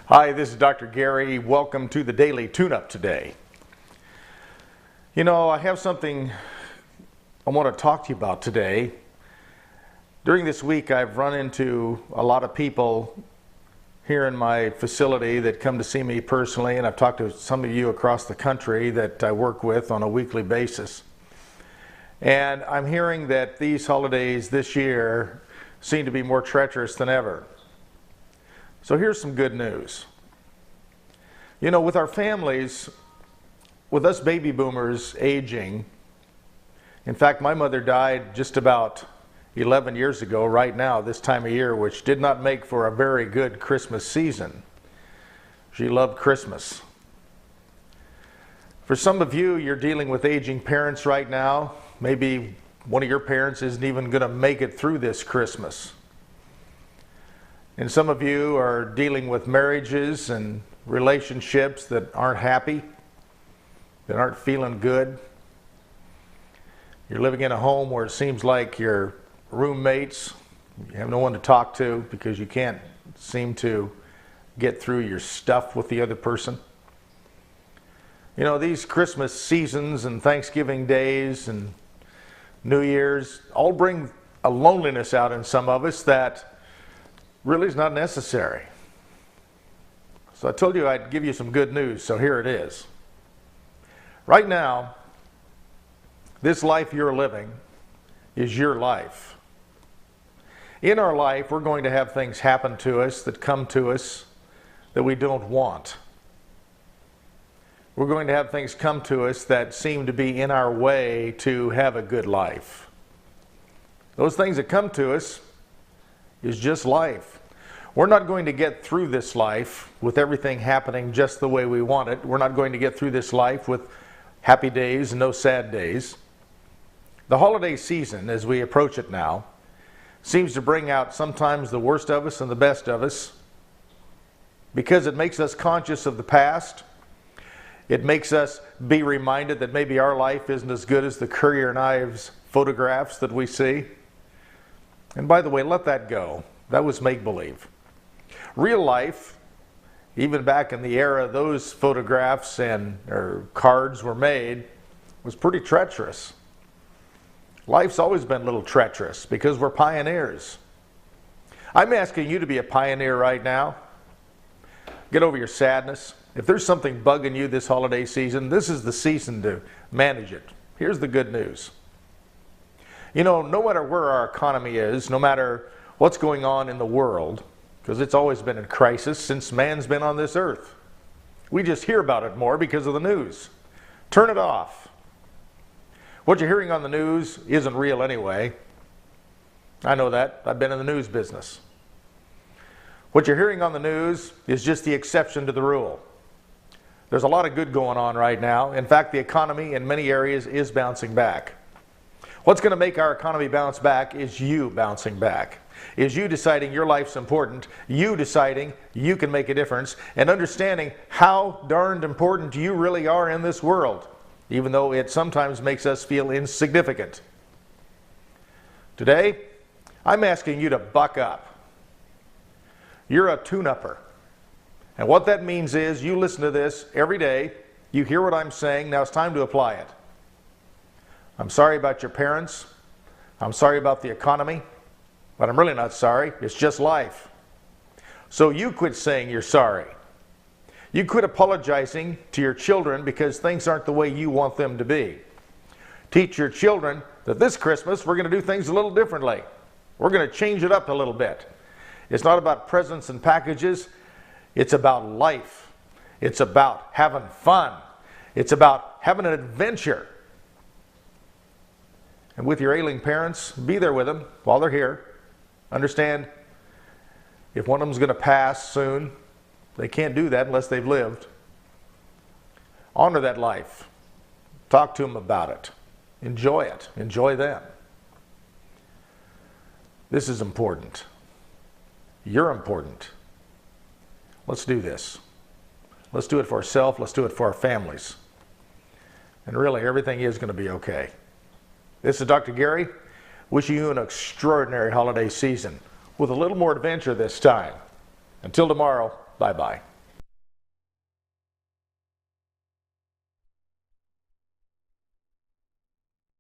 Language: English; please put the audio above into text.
Hi, this is Dr. Gary. Welcome to the Daily Tune-Up today. You know, I have something I want to talk to you about today. During this week, I've run into a lot of people here in my facility that come to see me personally, and I've talked to some of you across the country that I work with on a weekly basis. And I'm hearing that these holidays this year seem to be more treacherous than ever. So here's some good news. You know, with our families, with us baby boomers aging, in fact, my mother died just about 11 years ago, right now, this time of year, which did not make for a very good Christmas season. She loved Christmas. For some of you, you're dealing with aging parents right now. Maybe one of your parents isn't even going to make it through this Christmas. And some of you are dealing with marriages and relationships that aren't happy, that aren't feeling good. You're living in a home where it seems like your roommates, you have no one to talk to because you can't seem to get through your stuff with the other person. You know, these Christmas seasons and Thanksgiving days and New Year's all bring a loneliness out in some of us that really is not necessary. So I told you I'd give you some good news, so here it is. Right now, this life you're living is your life. In our life, we're going to have things happen to us that come to us that we don't want. We're going to have things come to us that seem to be in our way to have a good life. Those things that come to us is just life. We're not going to get through this life with everything happening just the way we want it. We're not going to get through this life with happy days and no sad days. The holiday season, as we approach it now, seems to bring out sometimes the worst of us and the best of us because it makes us conscious of the past. It makes us be reminded that maybe our life isn't as good as the Currier and Ives photographs that we see. And by the way, let that go. That was make-believe. Real life, even back in the era those photographs or cards were made, was pretty treacherous. Life's always been a little treacherous because we're pioneers. I'm asking you to be a pioneer right now. Get over your sadness. If there's something bugging you this holiday season, this is the season to manage it. Here's the good news. You know, no matter where our economy is, no matter what's going on in the world, because it's always been in crisis since man's been on this earth. We just hear about it more because of the news. Turn it off. What you're hearing on the news isn't real anyway. I know that. I've been in the news business. What you're hearing on the news is just the exception to the rule. There's a lot of good going on right now. In fact, the economy in many areas is bouncing back. What's going to make our economy bounce back is you bouncing back. Is you deciding your life's important, you deciding you can make a difference, and understanding how darned important you really are in this world, even though it sometimes makes us feel insignificant. Today, I'm asking you to buck up. You're a tune-upper. And what that means is you listen to this every day, you hear what I'm saying, now it's time to apply it. I'm sorry about your parents. I'm sorry about the economy. But I'm really not sorry. It's just life. So you quit saying you're sorry. You quit apologizing to your children because things aren't the way you want them to be. Teach your children that this Christmas we're going to do things a little differently. We're going to change it up a little bit. It's not about presents and packages. It's about life. It's about having fun. It's about having an adventure. And with your ailing parents, be there with them while they're here. Understand, if one of them's going to pass soon, they can't do that unless they've lived. Honor that life. Talk to them about it. Enjoy it. Enjoy them. This is important. You're important. Let's do this. Let's do it for ourselves. Let's do it for our families. And really, everything is going to be okay. This is Dr. Gary, wishing you an extraordinary holiday season with a little more adventure this time. Until tomorrow, bye-bye.